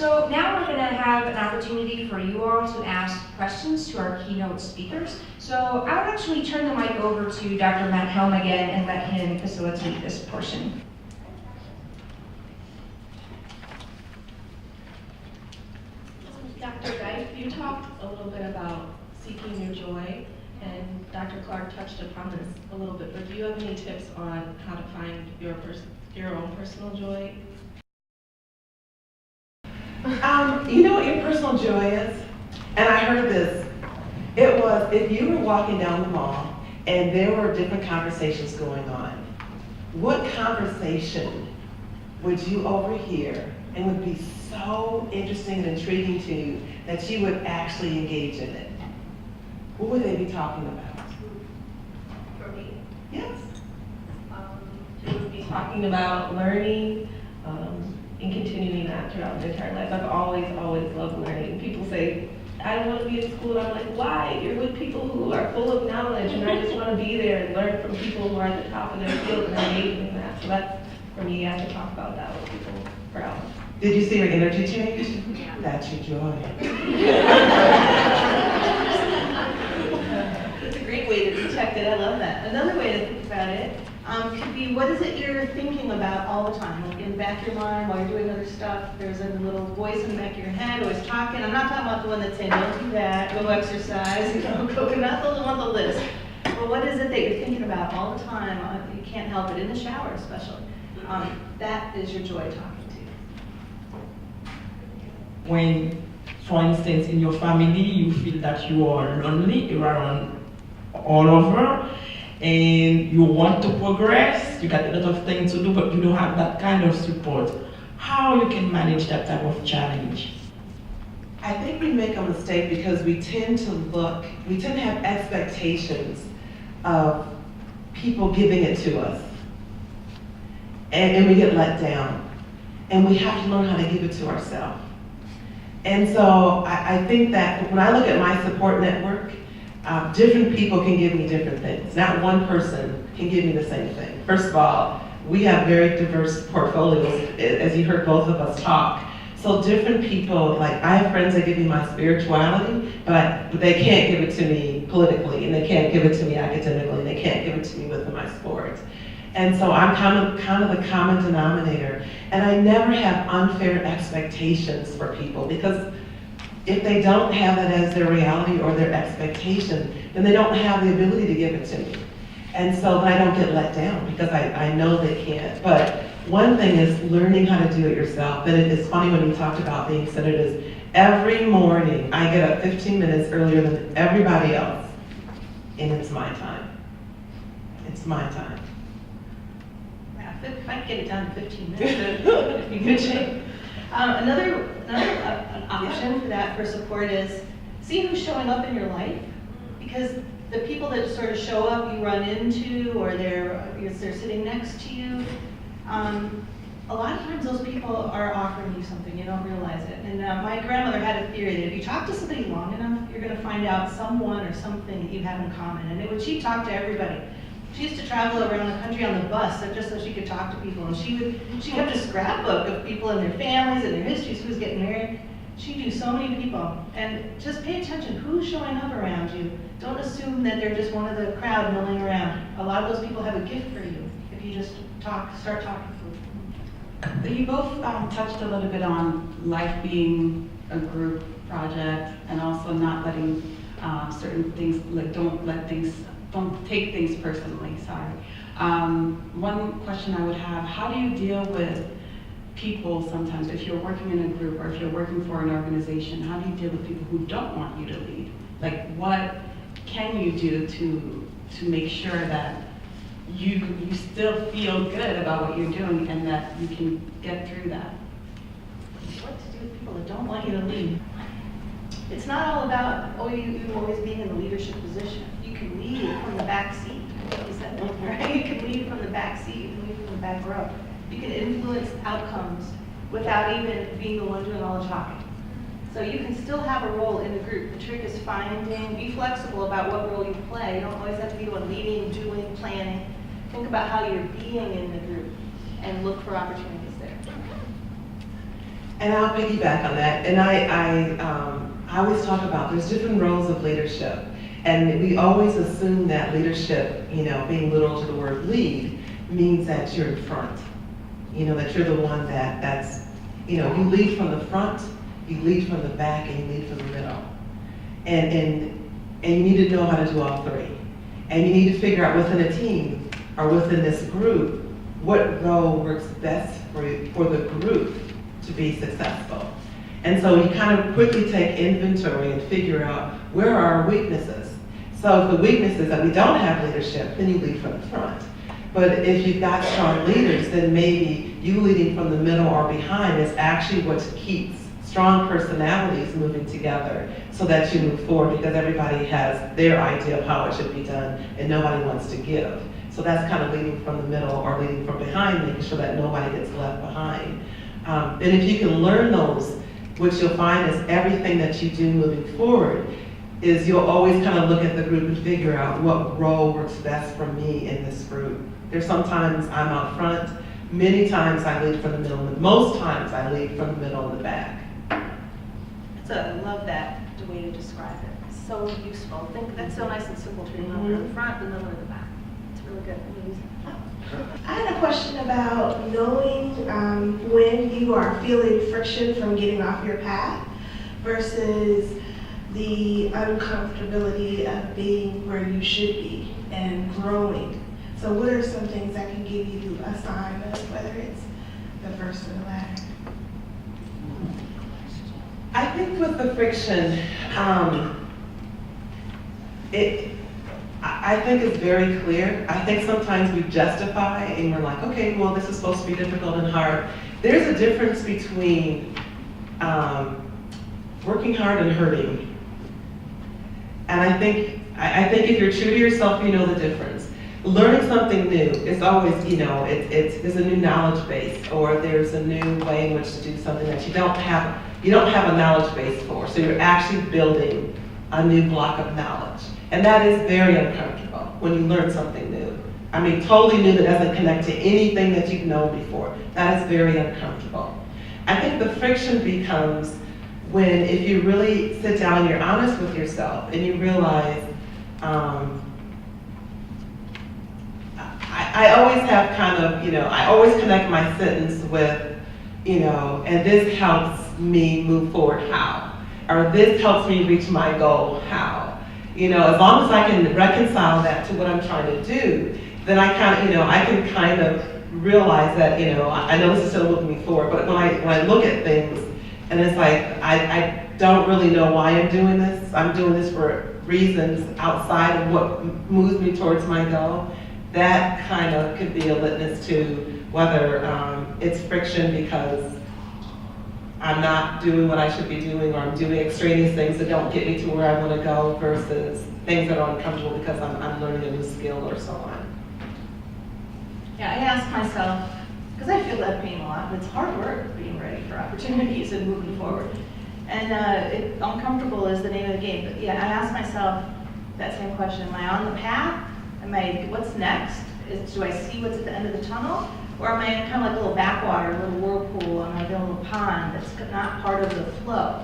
So now we're going to have an opportunity for you all to ask questions to our keynote speakers. So I would actually turn the mic over to Dr. Matt Helm again and let him facilitate this portion. Dr. Geith, you talked a little bit about seeking your joy, and Dr. Clark touched upon this a little bit, but do you have any tips on how to find your own personal joy? You know what your personal joy is? And I heard this. It was if you were walking down the mall and there were different conversations going on, what conversation would you overhear and would be so interesting and intriguing to you that you would actually engage in it? What would they be talking about? For me? Yes. They would be talking about learning and continuing that throughout their entire life. I've always loved learning. People say, I don't want to be in school. I'm like, why? You're with people who are full of knowledge, and I just want to be there and learn from people who are at the top of their field and engaging in that. So that's, for me, I can talk about that with people for hours. Did you see your energy change? Yeah. That's your joy. That's a great way to detect it. I love that. Another way to think about it could be, what is it you're thinking about all the time? Like in the back of your mind while you're doing other stuff, there's a little voice in the back of your head always talking. I'm not talking about the one that's saying, don't do that, go exercise, coconut, those on the list. But what is it that you're thinking about all the time? You can't help it, in the shower especially. That is your joy talking to you. When, for instance, in your family, you feel that you are lonely around all over, and you want to progress, you got a lot of things to do, but you don't have that kind of support. How you can manage that type of challenge? I think we make a mistake because we tend to have expectations of people giving it to us. And we get let down. And we have to learn how to give it to ourselves. And so I think that when I look at my support network, different people can give me different things. Not one person can give me the same thing. First of all, we have very diverse portfolios, as you heard both of us talk. So different people, like I have friends that give me my spirituality, but they can't give it to me politically, and they can't give it to me academically, and they can't give it to me with my sports. And so I'm kind of the common denominator. And I never have unfair expectations for people, because if they don't have that as their reality or their expectation, then they don't have the ability to give it to me. And so I don't get let down because I know they can't. But one thing is learning how to do it yourself. And it's funny when you talked about being centered is every morning I get up 15 minutes earlier than everybody else, and it's my time. It's my time. If I could get it down to 15 minutes, it'd be good shape. Another option for that for support is see who's showing up in your life, because the people that sort of show up you run into, or they're sitting next to you, a lot of times those people are offering you something, you don't realize it. And my grandmother had a theory that if you talk to somebody long enough, you're going to find out someone or something that you have in common. And she'd talk to everybody. She used to travel around the country on the bus just so she could talk to people. And she kept a scrapbook of people and their families and their histories, who's getting married. She knew so many people. And just pay attention, who's showing up around you. Don't assume that they're just one of the crowd milling around. A lot of those people have a gift for you if you just start talking to them. You both touched a little bit on life being a group project, and also not letting certain things, don't take things personally, sorry. One question I would have, how do you deal with people sometimes, if you're working in a group or if you're working for an organization, how do you deal with people who don't want you to lead? Like, what can you do to make sure that you still feel good about what you're doing and that you can get through that? What to do with people that don't want you to lead? It's not all about you always being in the leadership position. You can lead from the back seat. You said that, right? You can lead from the back seat. You can lead from the back row. You can influence outcomes without even being the one doing all the talking. So you can still have a role in the group. The trick is be flexible about what role you play. You don't always have to be the one leading, doing, planning. Think about how you're being in the group and look for opportunities there. And I'll piggyback on that. And I always talk about there's different roles of leadership. And we always assume that leadership, being literal to the word lead, means that you're in front. That you're the one that's, you lead from the front, you lead from the back, and you lead from the middle. And you need to know how to do all three. And you need to figure out within a team or within this group what role works best for the group to be successful. And so you kind of quickly take inventory and figure out where are our weaknesses. So if the weakness is that we don't have leadership, then you lead from the front. But if you've got strong leaders, then maybe you leading from the middle or behind is actually what keeps strong personalities moving together so that you move forward, because everybody has their idea of how it should be done and nobody wants to give. So that's kind of leading from the middle or leading from behind, making sure that nobody gets left behind. And if you can learn those, what you'll find is everything that you do moving forward is you'll always kind of look at the group and figure out what role works best for me in this group. There's sometimes I'm out front, many times I lead from the middle, and most times I lead from the middle and the back. So I love that, the way to describe it. It's so useful. I think that's so nice and simple to remember, the front, the middle, and the back. It's really good. I had a question about knowing when you are feeling friction from getting off your path versus the uncomfortability of being where you should be and growing. So what are some things that can give you a sign of whether it's the first or the latter? I think with the friction, I think it's very clear. I think sometimes we justify and we're like, okay, well, this is supposed to be difficult and hard. There's a difference between working hard and hurting. And I think if you're true to yourself, you know the difference. Learning something new is always, there's a new knowledge base, or there's a new way in which to do something that you don't have a knowledge base for. So you're actually building a new block of knowledge. And that is very uncomfortable when you learn something new. I mean, totally new that doesn't connect to anything that you've known before. That is very uncomfortable. I think the friction becomes when, if you really sit down and you're honest with yourself and you realize, I always have kind of, I always connect my sentence with, and this helps me move forward, how? Or this helps me reach my goal, how? As long as I can reconcile that to what I'm trying to do, then I can kind of realize that, I know this is still moving me forward, but when I look at things and it's like, I don't really know why I'm doing this. I'm doing this for reasons outside of what moves me towards my goal. That kind of could be a litmus to whether it's friction because I'm not doing what I should be doing, or I'm doing extraneous things that don't get me to where I want to go, versus things that are uncomfortable because I'm learning a new skill or so on. Yeah, I ask myself, because I feel that pain a lot, and it's hard work being ready for opportunities and moving forward. And uncomfortable is the name of the game. But yeah, I ask myself that same question. Am I on the path? What's next? Do I see what's at the end of the tunnel? Or am I kind of like a little backwater, a little whirlpool, am I in a little pond that's not part of the flow?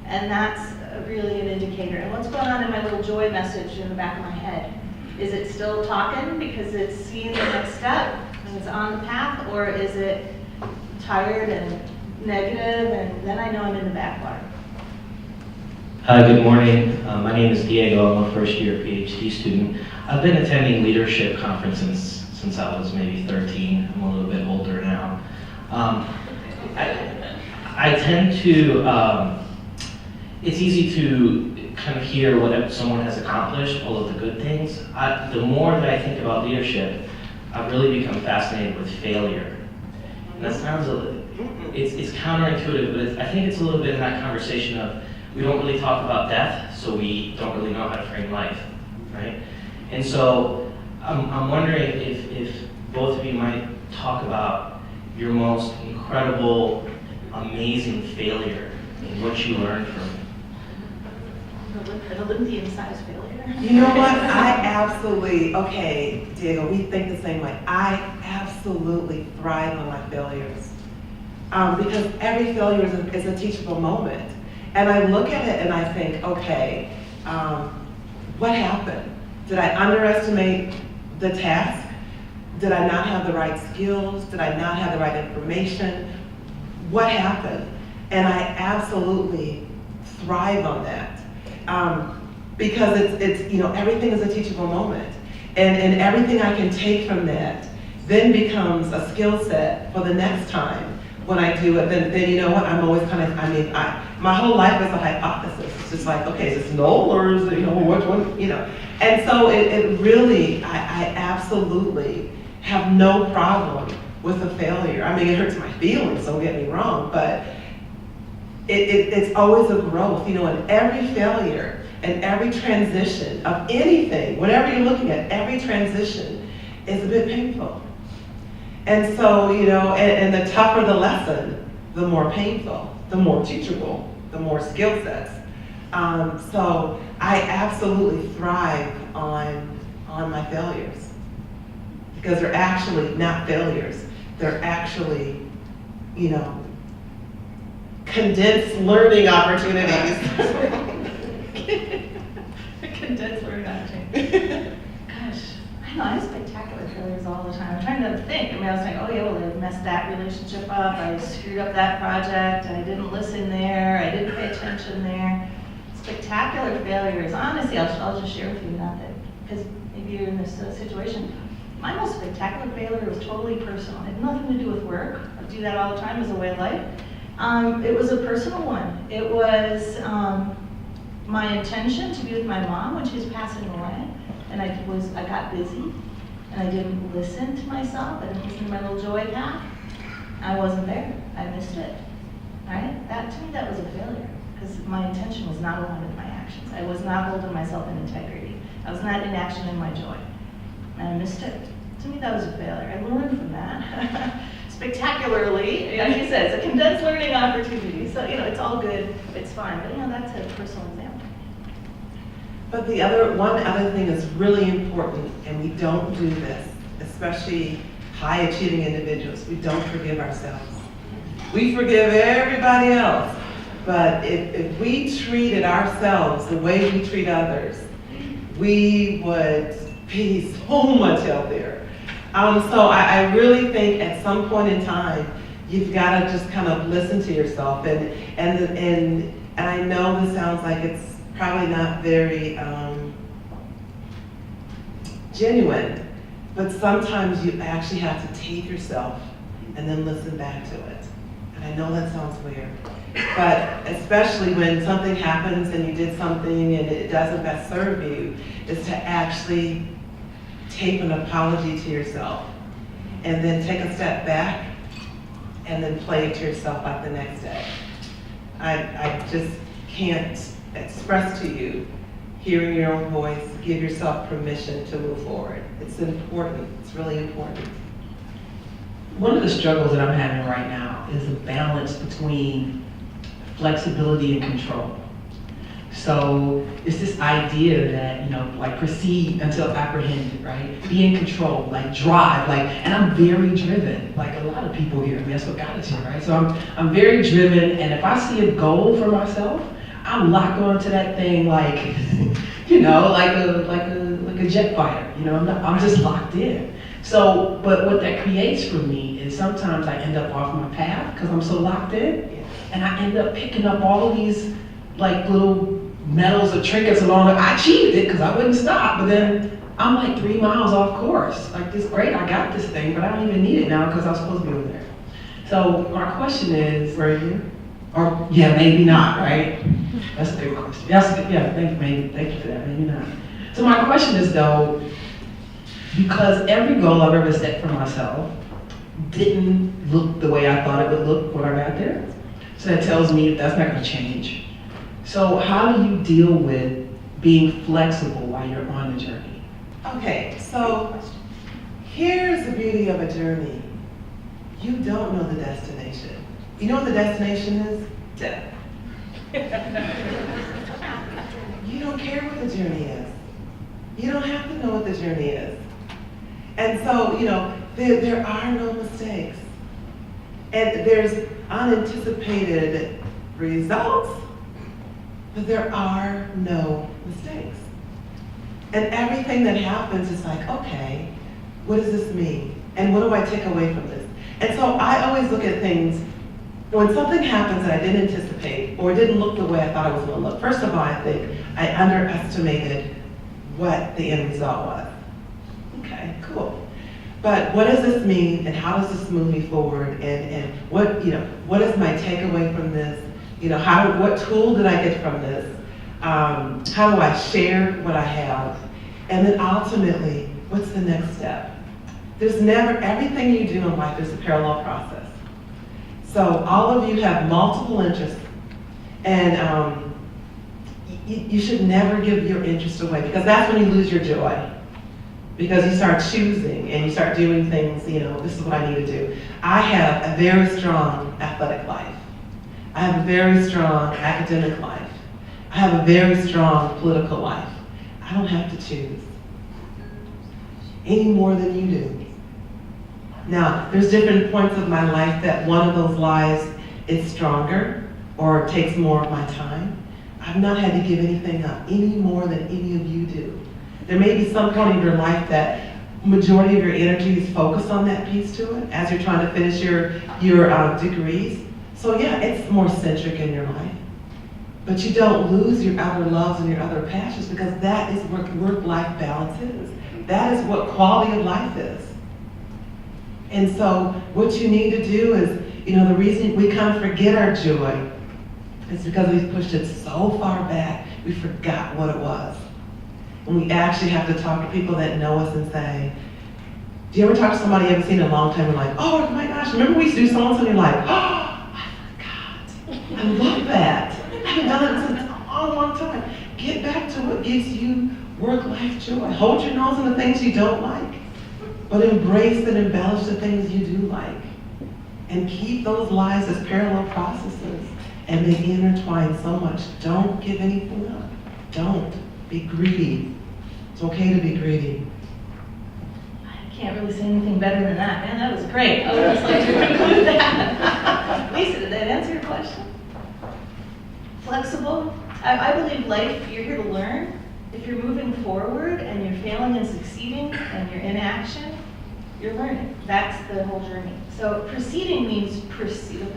And that's really an indicator. And what's going on in my little joy message in the back of my head? Is it still talking because it's seeing the next step and it's on the path? Or is it tired and negative, and then I know I'm in the backwater? Hi, good morning. My name is Diego. I'm a first-year PhD student. I've been attending leadership conferences since I was maybe 13. I'm a little bit older now. I tend to, it's easy to kind of hear what someone has accomplished, all of the good things. The more that I think about leadership, I've really become fascinated with failure. And that sounds it's counterintuitive, but I think it's a little bit in that conversation of, we don't really talk about death, so we don't really know how to frame life, right? And so I'm wondering if both of you might talk about your most incredible, amazing failure and what you learned from it. An Olympian-sized failure. You know what? Okay, Diego, we think the same way. I absolutely thrive on my failures. because every failure is a teachable moment. And I look at it and I think, okay, what happened? Did I underestimate the task? Did I not have the right skills? Did I not have the right information? What happened? And I absolutely thrive on that. Because it's everything is a teachable moment. And everything I can take from that then becomes a skill set for the next time when I do it. Then you know what, I'm always my whole life is a hypothesis. It's just like, okay, is this null or is it, which one, And so it really, I absolutely have no problem with a failure. I mean, it hurts my feelings, don't get me wrong, but it's always a growth, in every failure and every transition of anything, whatever you're looking at, every transition is a bit painful. And so, and the tougher the lesson, the more painful, the more teachable, the more skill sets. So I absolutely thrive on my failures because they're actually not failures. They're actually, condensed learning opportunities. Condensed learning opportunities. Gosh, I know, I have spectacular failures all the time. I'm trying to think. I was saying, oh yeah, well, I messed that relationship up. I screwed up that project. I didn't listen there. I didn't pay attention there. Spectacular failures. Honestly, I'll just share with you, not that, because maybe you're in this situation. My most spectacular failure was totally personal. It had nothing to do with work. I do that all the time as a way of life. It was a personal one. It was my intention to be with my mom when she was passing away, and I got busy, and I didn't listen to myself. I didn't listen to my little joy path. I wasn't there. I missed it. Right? To me, that was a failure because my intention was not aligned with my actions. I was not holding myself in integrity. I was not in action in my joy, and I missed it. To me, that was a failure. I learned from that. Spectacularly, like you said, it's a condensed learning opportunity. So, it's all good, it's fine, but that's a personal example. But one other thing is really important, and we don't do this, especially high achieving individuals, we don't forgive ourselves. We forgive everybody else, but if we treated ourselves the way we treat others, we would be so much healthier. So I really think at some point in time, you've got to just kind of listen to yourself. And I know this sounds like it's probably not very genuine, but sometimes you actually have to take yourself and then listen back to it. And I know that sounds weird, but especially when something happens and you did something and it doesn't best serve you, is to actually take an apology to yourself and then take a step back and then play it to yourself like the next day. I just can't express to you, hearing your own voice, give yourself permission to move forward. It's important, it's really important. One of the struggles that I'm having right now is a balance between flexibility and control. So it's this idea that, like proceed until apprehended, right? Be in control, like drive, and I'm very driven, like a lot of people here. I mean, that's what got us here, right? So I'm very driven, and if I see a goal for myself, I'm locked onto that thing like, like a jet fighter, I'm just locked in. So, but what that creates for me is sometimes I end up off my path because I'm so locked in, and I end up picking up all of these little medals or trinkets along the way. I achieved it because I wouldn't stop, but then I'm like 3 miles off course. Like, this great, I got this thing, but I don't even need it now because I was supposed to be over there. So my question is, were you? Or yeah, maybe not, right? That's a good question. Thank you for that, maybe not. So my question is though, because every goal I've ever set for myself didn't look the way I thought it would look when I got there. So that tells me that's not gonna change. So how do you deal with being flexible while you're on the journey? Okay, so here's the beauty of a journey. You don't know the destination. You know what the destination is? Death. You don't care what the journey is. You don't have to know what the journey is. And so, there are no mistakes. And there's unanticipated results, but there are no mistakes. And everything that happens is like, okay, what does this mean? And what do I take away from this? And so I always look at things, when something happens that I didn't anticipate or didn't look the way I thought it was going to look, first of all, I think I underestimated what the end result was. Okay, cool. But what does this mean, and how does this move me forward? And what, what is my takeaway from this? What tool did I get from this? How do I share what I have? And then ultimately, what's the next step? There's never, everything you do in life is a parallel process. So all of you have multiple interests, and you should never give your interest away, because that's when you lose your joy. Because you start choosing and you start doing things, this is what I need to do. I have a very strong athletic life. I have a very strong academic life. I have a very strong political life. I don't have to choose any more than you do. Now, there's different points of my life that one of those lives is stronger or takes more of my time. I've not had to give anything up any more than any of you do. There may be some point in your life that majority of your energy is focused on that piece to it as you're trying to finish your degrees. So yeah, it's more centric in your life. But you don't lose your other loves and your other passions, because that is what work-life balance is. That is what quality of life is. And so what you need to do is, the reason we kind of forget our joy is because we've pushed it so far back, we forgot what it was. And we actually have to talk to people that know us and say, do you ever talk to somebody you haven't seen in a long time and like, oh my gosh, remember we used to do so-and-so, and you're like, oh, I forgot. I love that. I haven't done it since a long, long time. Get back to what gives you work-life joy. Hold your nose in the things you don't like, but embrace and embellish the things you do like. And keep those lives as parallel processes, and they intertwine so much. Don't give anything up. Don't. Be greedy. It's okay to be greedy. I can't really say anything better than that. Man, that was great. I would just like to conclude that. Lisa, did that answer your question? Flexible. I believe life, you're here to learn. If you're moving forward and you're failing and succeeding and you're in action, you're learning. That's the whole journey. So proceeding means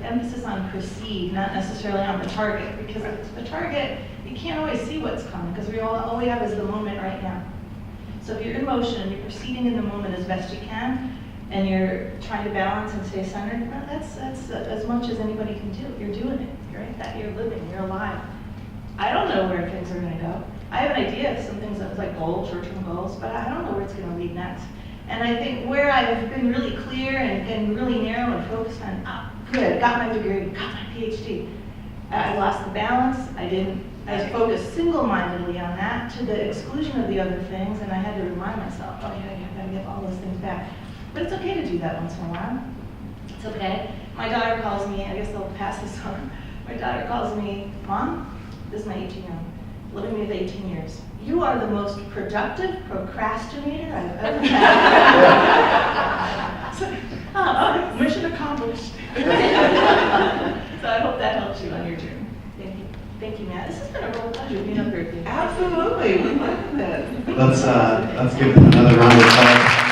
emphasis on proceed, not necessarily on the target, because the target, you can't always see what's coming, because all we have is the moment right now. So if you're in motion and you're proceeding in the moment as best you can, and you're trying to balance and stay centered, well, that's as much as anybody can do. You're doing it, right? That you're living, you're alive. I don't know where things are going to go. I have an idea of some things that like goals, short-term goals, but I don't know where it's going to lead next. And I think where I've been really clear and really narrow and focused on, good, got my degree, got my PhD. I lost the balance. I focused single-mindedly on that to the exclusion of the other things, and I had to remind myself, oh yeah, I gotta get all those things back. But it's okay to do that once in a while. It's okay. My daughter calls me, I guess they'll pass this on. My daughter calls me, Mom, this is my 18-year-old, living with 18 years. You are the most productive procrastinator I've ever met. Mission accomplished. So I hope that helps you on your journey. Thank you. Thank you, Matt. This has been a real pleasure being up here with you. Absolutely. We love this. Let's give them another round of applause.